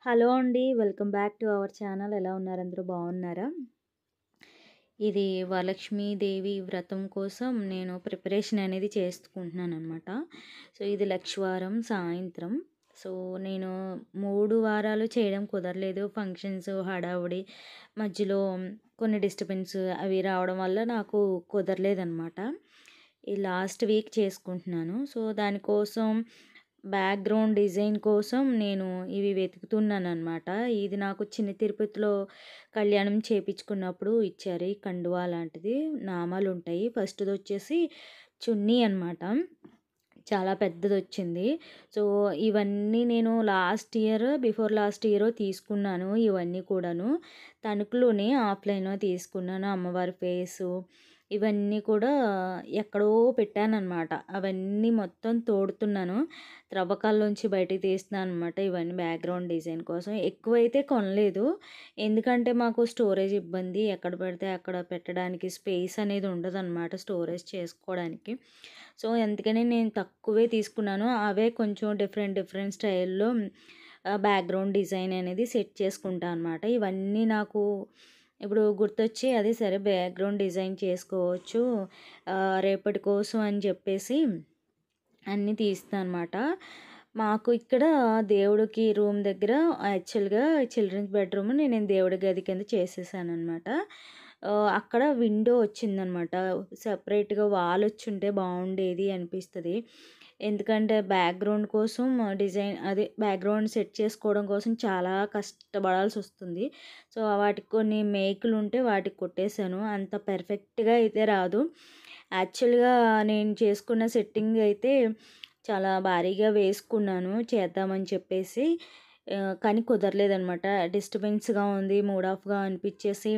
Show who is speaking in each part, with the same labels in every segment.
Speaker 1: Hello అండి. Welcome back to our channel. ఎలా ఉన్నారు? అందరూ బాగున్నారా? ఇది వరలక్ష్మి దేవి వ్రతం కోసం నేను ప్రిపరేషన్ అనేది చేసుకుంటున్నాననమాట. సో, ఇది లక్షవారం సాయంత్రం. సో, నేను 3 వారాలు చేయడం కుదరలేదు. ఫంక్షన్స్, హడావుడి మధ్యలో కొన్ని డిస్టర్బెన్స్ అవి రావడం వల్ల నాకు కుదరలేదనమాట. ఈ లాస్ట్ వీక్ చేసుకుంటున్నాను. సో, దానికోసం బ్యాక్‌గ్రౌండ్ డిజైన్ కోసం నేను ఇవి వెతుకుతున్నాననమాట. ఇది నాకు చిన్న తిరుపతిలో కళ్యాణం చేపించుకున్నప్పుడు ఇచ్చారు. ఈ కండువా లాంటిది నామాలుంటాయి. ఫస్ట్‌దొచ్చేసి చున్నీ అనమాట. చాలా పెద్దదొచ్చింది. సో, ఇవన్నీ నేను బిఫోర్ లాస్ట్ ఇయరో తీసుకున్నాను ఇవన్నీ కూడాను. తణుకులోనే ఆఫ్‌లైన్‌లో తీసుకున్నాను. అమ్మవారి ఫేసు ఇవన్నీ కూడా ఎక్కడో పెట్టాననమాట. అవన్నీ మొత్తం తోడుతున్నాను. త్రవ్వకాల్లోంచి బయటికి తీస్తున్నాననమాట. ఇవన్నీ బ్యాక్‌గ్రౌండ్ డిజైన్ కోసం. ఎక్కువైతే కొనలేదు. ఎందుకంటే మాకు స్టోరేజ్ ఇబ్బంది. ఎక్కడ పడితే అక్కడ పెట్టడానికి స్పేస్ అనేది ఉండదనమాట స్టోరేజ్ చేసుకోవడానికి. సో, అందుకని నేను తక్కువే తీసుకున్నాను. అవే కొంచెం డిఫరెంట్ స్టైల్‌లో బ్యాక్‌గ్రౌండ్ డిజైన్ అనేది సెట్ చేసుకుంటా అనమాట. ఇవన్నీ నాకు ఇప్పుడు గుర్తొచ్చి అదే సరే బ్యాక్‌గ్రౌండ్ డిజైన్ చేసుకోవచ్చు రేపటి కోసం అని చెప్పేసి అన్నీ తీస్తా అనమాట. మాకు ఇక్కడ దేవుడికి రూమ్ దగ్గర యాక్చువల్‌గా చిల్డ్రన్స్ బెడ్‌రూమ్ నేను దేవుడి గది కింద చేసేసాననమాట. అక్కడ విండో వచ్చిందనమాట. సెపరేట్‌గా వాల్ వచ్చుంటే బాగుండేది అనిపిస్తది. ఎందుకంటే బ్యాక్‌గ్రౌండ్ కోసం బ్యాక్‌గ్రౌండ్ సెట్ చేసుకోవడం కోసం చాలా కష్టపడాల్సొస్తుంది. సో, వాటికి కొన్ని మేకులుంటే వాటికి కొట్టేసాను. అంత పర్ఫెక్ట్‌గా అయితే రాదు. యాక్చువల్‌గా నేను చేసుకున్న సెట్టింగ్ అయితే చాలా భారీగా వేసుకున్నాను చేద్దామని చెప్పేసి. కానీ కుదరలేదనమాట. డిస్టర్బెన్స్‌గా ఉంది. మూడ్ ఆఫ్‌గా అనిపిచ్చేసి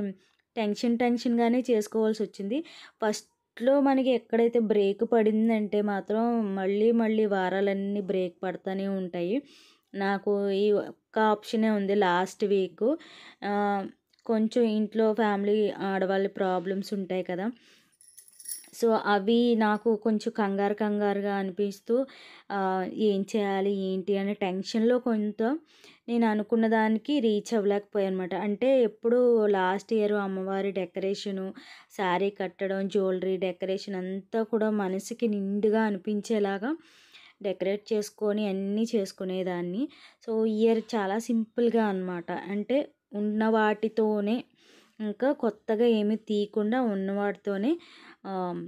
Speaker 1: టెన్షన్‌గానే చేసుకోవాల్సొచ్చింది. ఫస్ట్‌లో మనకి ఎక్కడైతే బ్రేక్ పడిందంటే మాత్రం మళ్ళీ వారాలన్నీ బ్రేక్ పడతానే ఉంటాయి. నాకు ఈ ఒక్క ఆప్షనే ఉంది లాస్ట్ వీకు. ఆహ్, కొంచెం ఇంట్లో ఫ్యామిలీ ఆడవాళ్ళ ప్రాబ్లమ్స్ ఉంటాయి కదా! సో, అవి నాకు కొంచెం కంగారుగా అనిపిస్తూ ఏం చేయాలి? ఏంటి? అనే టెన్షన్‌లో కొంత నేను అనుకున్న దానికి రీచ్ అవ్వలేకపోయానమాట. అంటే ఎప్పుడు లాస్ట్ ఇయర్ అమ్మవారి డెకరేషను, శారీ కట్టడం, జ్యువెలరీ డెకరేషన్ అంతా కూడా మనసుకి నిండుగా అనిపించేలాగా డెకరేట్ చేసుకొని అన్నీ చేసుకునేదాన్ని. సో, ఈ ఇయర్ చాలా సింపుల్‌గా అనమాట. అంటే ఉన్న వాటితోనే ఇంకా కొత్తగా ఏమి తీయకుండా ఉన్న వాటితోనే ఆహ్,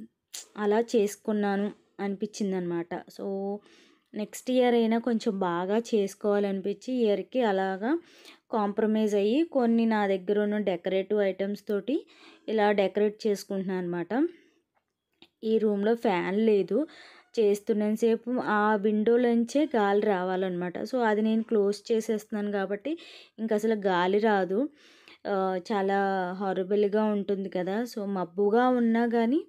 Speaker 1: అలా చేసుకున్నాను అనిపించిందనమాట. సో, నెక్స్ట్ ఇయర్ అయినా కొంచెం బాగా చేసుకోవాలనిపించి ఇయర్‌కి అలాగా కాంప్రమైజ్ అయ్యి కొన్ని నా దగ్గర ఉన్న డెకరేటివ్ ఐటెమ్స్ తోటి ఇలా డెకరేట్ చేసుకుంటున్నాను అనమాట. ఈ రూమ్‌లో ఫ్యాన్ లేదు. చేస్తున్నంత సేపు ఆ విండోలోంచే గాలి రావాలనమాట. సో, అది నేను క్లోజ్ చేసేస్తున్నాను కాబట్టి ఇంకసలు గాలి రాదు. చాలా హారబుల్‌గా ఉంటుంది కదా! సో, మబ్బుగా ఉన్నా గానీ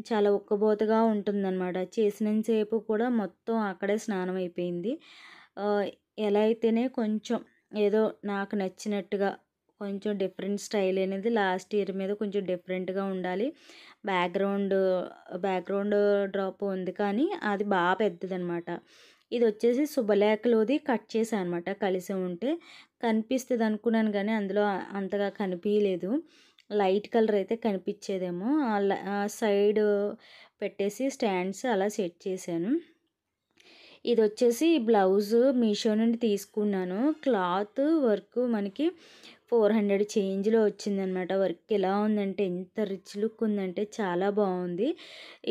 Speaker 1: చాలా ఉక్కబోతగా ఉంటుందనమాట. చేసినంత సేపు కూడా మొత్తం అక్కడే స్నానం అయిపోయింది. ఆహ్, ఎలా అయితేనే కొంచెం ఏదో నాకు నచ్చినట్టుగా కొంచెం డిఫరెంట్ స్టైల్ అనేది లాస్ట్ ఇయర్ మీద కొంచెం డిఫరెంట్‌గా ఉండాలి. బ్యాక్‌గ్రౌండ్ బ్యాక్‌గ్రౌండ్ డ్రాప్ ఉంది కానీ అది పెద్దదనమాట. ఇదొచ్చేసి శుభలేఖలోది కట్ చేశా అనమాట కలిసి ఉంటే. కనిపిస్తదనుకున్నాను గానీ అందులో అంతగా కనిపియలేదు. లైట్ కలర్ అయితే కనిపిచ్చేదేమో. సైడ్ పెట్టేసి స్టాండ్స్ అలా సెట్ చేశాను. ఇదొచ్చేసి బ్లౌజు మీషో నుండి తీసుకున్నాను. క్లాత్ వర్క్ మనకి 400 చేంజ్‌లో వచ్చిందనమాట. వర్క్ ఎలా ఉందంటే ఎంత రిచ్ లుక్ ఉందంటే చాలా బావుంది.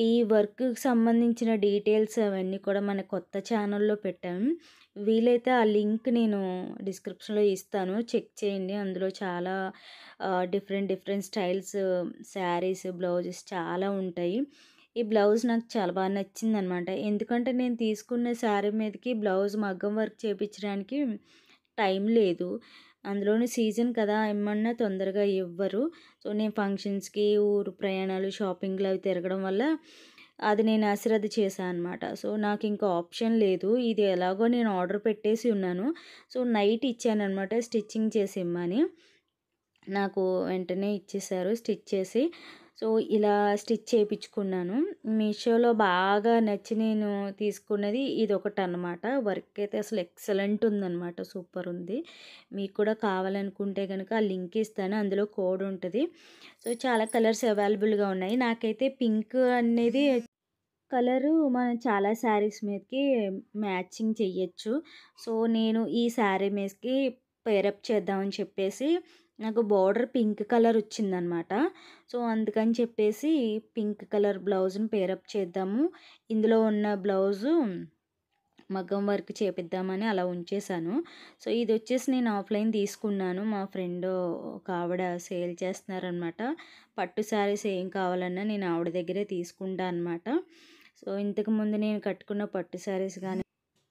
Speaker 1: ఈ వర్క్‌కి సంబంధించిన డీటెయిల్స్ అవన్నీ కూడా మన కొత్త ఛానల్‌లో పెట్టాను. వీలైతే ఆ లింక్ నేను డిస్క్రిప్షన్‌లో ఇస్తాను. చెక్ చేయండి. అందులో చాలా డిఫరెంట్ స్టైల్స్ శారీస్, బ్లౌజెస్ చాలా ఉంటాయి. ఈ బ్లౌజ్ నాకు చాలా బాగా నచ్చిందనమాట. ఎందుకంటే నేను తీసుకున్న శారీ మీదకి బ్లౌజ్ మగ్గం వర్క్ చేపించడానికి టైం లేదు. అందులోను సీజన్ కదా! ఇమ్మన్నా తొందరగా ఇవ్వరు. సో, నేను ఫంక్షన్స్‌కి, ఊరు ప్రయాణాలు, షాపింగ్‌లు అవి తిరగడం వల్ల అది నేను అశ్రద్ధ చేశా అనమాట. సో, నాకింక ఆప్షన్ లేదు. ఇది ఎలాగో నేను ఆర్డర్ పెట్టేసి ఉన్నాను. సో, నైట్ ఇచ్చాననమాట స్టిచ్చింగ్ చేసి ఇమ్మని. నాకు వెంటనే ఇచ్చేశారు స్టిచ్ చేసి. సో, ఇలా స్టిచ్ చేపించుకున్నాను. మీషోలో బాగా నచ్చి నేను తీసుకున్నది ఇదొకటనమాట. వర్క్ అయితే అసలు ఎక్సలెంట్ ఉందనమాట. సూపర్ ఉంది. మీకు కూడా కావాలనుకుంటే గనక ఆ లింక్ ఇస్తాను. అందులో కోడ్ ఉంటది. సో, చాలా కలర్స్ అవైలబుల్‌గా ఉన్నాయి. నాకైతే పింక్ అనేది కలరు మనం చాలా శారీస్ మీదకి మ్యాచింగ్ చెయ్యొచ్చు. సో, నేను ఈ శారీ మీదకి పెయిరప్ చేద్దామని చెప్పేసి నాకు బోర్డర్ పింక్ కలర్ వచ్చిందనమాట. సో, అందుకని చెప్పేసి పింక్ కలర్ బ్లౌజ్‌ని పెయిరప్ చేద్దాము. ఇందులో ఉన్న బ్లౌజు మగ్గం వర్క్ చేపిద్దామని అలా ఉంచేశాను. సో, ఇదొచ్చేసి నేను ఆఫ్‌లైన్ తీసుకున్నాను. మా ఫ్రెండ్ ఒక ఆవిడ సేల్ చేస్తున్నారనమాట. పట్టు శారీస్ ఏం కావాలన్నా నేను ఆవిడ దగ్గరే తీసుకుంటా అనమాట. సో, ఇంతకుముందు నేను కట్టుకున్న పట్టు శారీస్ గానీ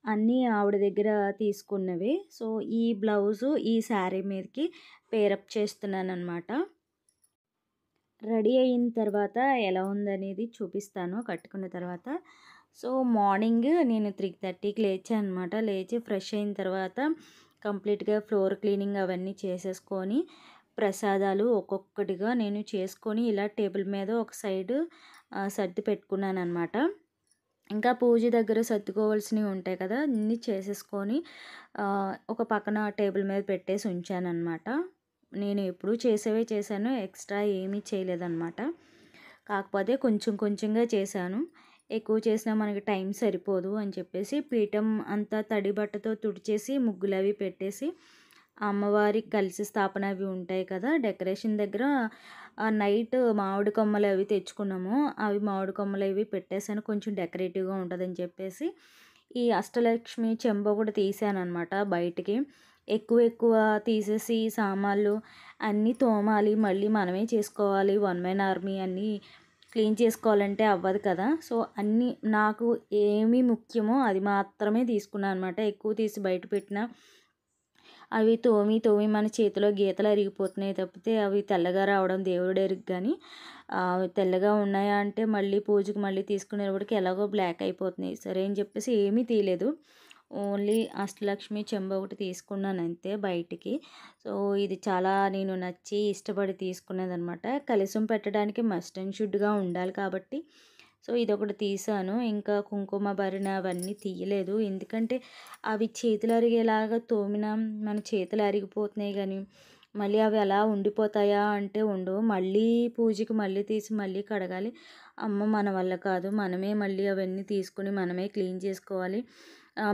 Speaker 1: అన్నీ ఆవిడ దగ్గర తీసుకున్నవే. సో, ఈ బ్లౌజు ఈ శారీ మీదకి పేరప్ చేస్తున్నాననమాట. రెడీ అయిన తర్వాత ఎలా ఉందనేది చూపిస్తాను కట్టుకున్న తర్వాత. సో, మార్నింగ్ నేను 3:30కి లేచాననమాట. లేచి ఫ్రెష్ అయిన తర్వాత కంప్లీట్‌గా ఫ్లోర్ క్లీనింగ్ అవన్నీ చేసేసుకొని, ప్రసాదాలు ఒక్కొక్కటిగా నేను చేసుకొని ఇలా టేబుల్ మీద ఒక సైడు సర్ది పెట్టుకున్నాననమాట. ఇంకా పూజ దగ్గర సర్దుకోవాల్సినవి ఉంటాయి కదా! అన్నీ చేసేసుకొని ఒక పక్కన టేబుల్ మీద పెట్టేసి ఉంచాననమాట. నేను ఎప్పుడూ చేసేవే చేశాను. ఎక్స్ట్రా ఏమీ చేయలేదనమాట. కాకపోతే కొంచెం కొంచెంగా చేశాను. ఎక్కువ చేసినా మనకి టైం సరిపోదు అని చెప్పేసి పీఠం అంతా తడి బట్టతో తుడిచేసి ముగ్గులవి పెట్టేసి అమ్మవారికి కలిసి స్థాపన అవి ఉంటాయి కదా! డెకరేషన్ దగ్గర నైట్ మామిడి కొమ్మలు అవి తెచ్చుకున్నాము. అవి మామిడి కొమ్మలు అవి పెట్టేసాను. కొంచెం డెకరేటివ్‌గా ఉంటదని చెప్పేసి ఈ అష్టలక్ష్మి చెంబు ఒకటి తీసాననమాట బయటికి. ఎక్కువ ఎక్కువ తీసేసి సామాన్లు అన్నీ తోమాలి. మళ్ళీ మనమే చేసుకోవాలి. వన్ మ్యాన్ ఆర్మీ అన్నీ క్లీన్ చేసుకోవాలంటే అవ్వదు కదా! సో, అన్నీ నాకు ఏమి ముఖ్యమో అది మాత్రమే తీసుకున్నాను అనమాట. ఎక్కువ తీసి బయట పెట్టినా అవి తోమి తోమి మన చేతిలో గీతలు అరిగిపోతున్నాయి తప్పితే అవి తెల్లగా రావడం దేవుడెరుగు గానీ తెల్లగా ఉన్నాయా అంటే మళ్ళీ పూజకి మళ్ళీ తీసుకునేటప్పటికి ఎలాగో బ్లాక్ అయిపోతున్నాయి. సరే అని చెప్పేసి ఏమీ తీయలేదు. ఓన్లీ అష్టలక్ష్మి చెంబు ఒకటి తీసుకున్నాను అంతే బయటికి. సో, ఇది చాలా నేను నచ్చి ఇష్టపడి తీసుకున్నదనమాట. కలశం పెట్టడానికి మస్ట్ అండ్ షుడ్‌గా ఉండాలి కాబట్టి సో, ఇదొకటి తీశాను. ఇంకా కుంకుమ భరణ అవన్నీ తీయలేదు. ఎందుకంటే అవి చేతులు అరిగేలాగా తోమినా మన చేతులు అరిగిపోతున్నాయి గానీ మళ్ళీ అవి అలా ఉండిపోతాయా అంటే ఉండవు. మళ్ళీ పూజకి మళ్ళీ తీసి మళ్ళీ కడగాలి. అమ్మో! మన వల్ల కాదు. మనమే మళ్ళీ అవన్నీ తీసుకొని మనమే క్లీన్ చేసుకోవాలి.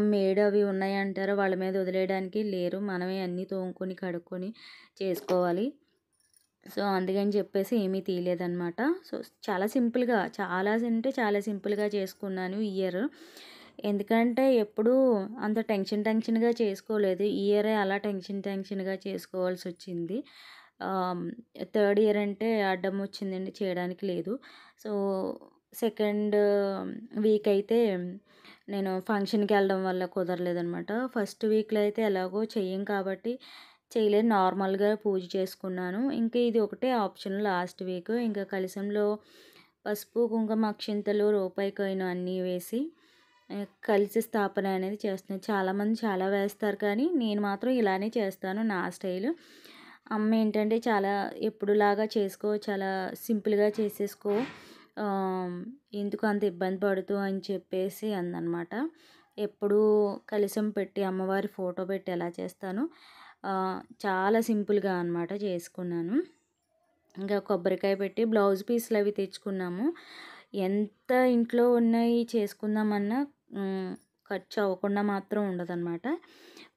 Speaker 1: మేడ్ అవి ఉన్నాయంటారా వాళ్ళ మీద వదిలేయడానికి లేరు. మనమే అన్నీ తోముకొని కడుక్కొని చేసుకోవాలి. సో, అందుకని చెప్పేసి ఏమీ తీయలేదనమాట. సో, చాలా సింపుల్‌గా చాలా అంటే చాలా సింపుల్‌గా చేసుకున్నాను ఈ ఇయర్. ఎందుకంటే ఎప్పుడూ అంత టెన్షన్‌గా చేసుకోలేదు. ఈ ఇయరే అలా టెన్షన్‌గా చేసుకోవాల్సొచ్చింది. ఆహ్, థర్డ్ ఇయర్ అంటే అడ్డం వచ్చిందండి చేయడానికి లేదు. సో, సెకండ్ వీక్ అయితే నేను ఫంక్షన్‌కెళ్ళడం వల్ల కుదరలేదనమాట. ఫస్ట్ వీక్‌లో అయితే ఎలాగో చెయ్యం కాబట్టి చేయలేదు. నార్మల్‌గా పూజ చేసుకున్నాను. ఇంకా ఇది ఒకటే ఆప్షన్ లాస్ట్ వీక్. ఇంకా కలశంలో పసుపు, కుంకుమ, అక్షింతలు, రూపాయి కాయిన్ అన్నీ వేసి కలశ స్థాపన అనేది చేస్తున్నాను. చాలామంది చాలా వేస్తారు కానీ నేను మాత్రం ఇలానే చేస్తాను నా స్టైలు. అమ్మ ఏంటంటే చాలా ఎప్పుడులాగా చేసుకో చాలా సింపుల్‌గా చేసేసుకో ఎందుకు అంత ఇబ్బంది పడుతూ అని చెప్పేసి అందనమాట. ఎప్పుడూ కలశం పెట్టి అమ్మవారి ఫోటో పెట్టి ఎలా చేస్తానో చాలా సింపుల్‌గా అనమాట చేసుకున్నాను. ఇంకా కొబ్బరికాయ పెట్టి బ్లౌజ్ పీస్‌లు అవి తెచ్చుకున్నాము. ఎంత ఇంట్లో ఉన్నాయి చేసుకుందామన్నా ఖర్చు అవ్వకుండా మాత్రం ఉండదనమాట.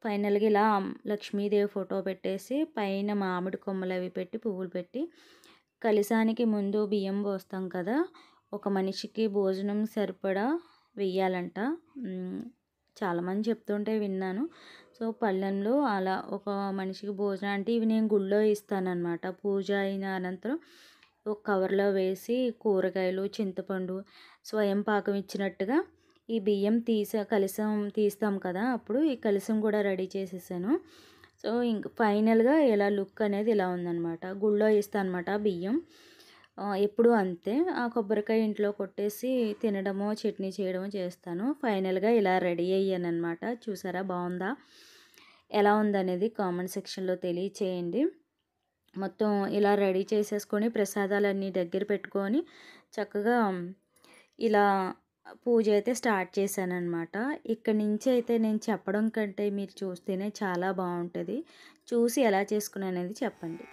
Speaker 1: ఫైనల్‌గా ఇలా లక్ష్మీదేవి ఫోటో పెట్టేసి పైన మామిడి కొమ్మలు అవి పెట్టి పువ్వులు పెట్టి కలశానికి ముందు బియ్యం పోస్తాం కదా! ఒక మనిషికి భోజనం సరిపడా వెయ్యాలంట. చాలామంది చెప్తుంటే విన్నాను. సో, పళ్ళెంలో అలా ఒక మనిషికి భోజనం అంటే ఇవి నేను గుళ్ళో ఇస్తాననమాట. పూజ అయిన అనంతరం ఒక కవర్‌లో వేసి కూరగాయలు, చింతపండు, స్వయం పాకం ఇచ్చినట్టుగా ఈ బియ్యం కలశం తీస్తాం కదా! అప్పుడు ఈ కలశం కూడా రెడీ చేసేసాను. సో, ఇంక ఫైనల్‌గా ఇలా లుక్ అనేది ఇలా ఉందనమాట. గుళ్ళో ఇస్తానమాట బియ్యం. ఎప్పుడూ అంతే. ఆ కొబ్బరికాయ ఇంట్లో కొట్టేసి తినడమో, చట్నీ చేయడమో చేస్తాను. ఫైనల్‌గా ఇలా రెడీ అయ్యాననమాట. చూసారా బావుందా? ఎలా ఉందనేది కామెంట్ సెక్షన్‌లో తెలియచేయండి. మొత్తం ఇలా రెడీ చేసేసుకొని ప్రసాదాలన్నీ దగ్గర పెట్టుకొని చక్కగా ఇలా పూజ అయితే స్టార్ట్ చేశాననమాట. ఇక్కడి నుంచి అయితే నేను చెప్పడం కంటే మీరు చూస్తేనే చాలా బావుంటది. చూసి ఎలా చేసుకున్నాననేది చెప్పండి.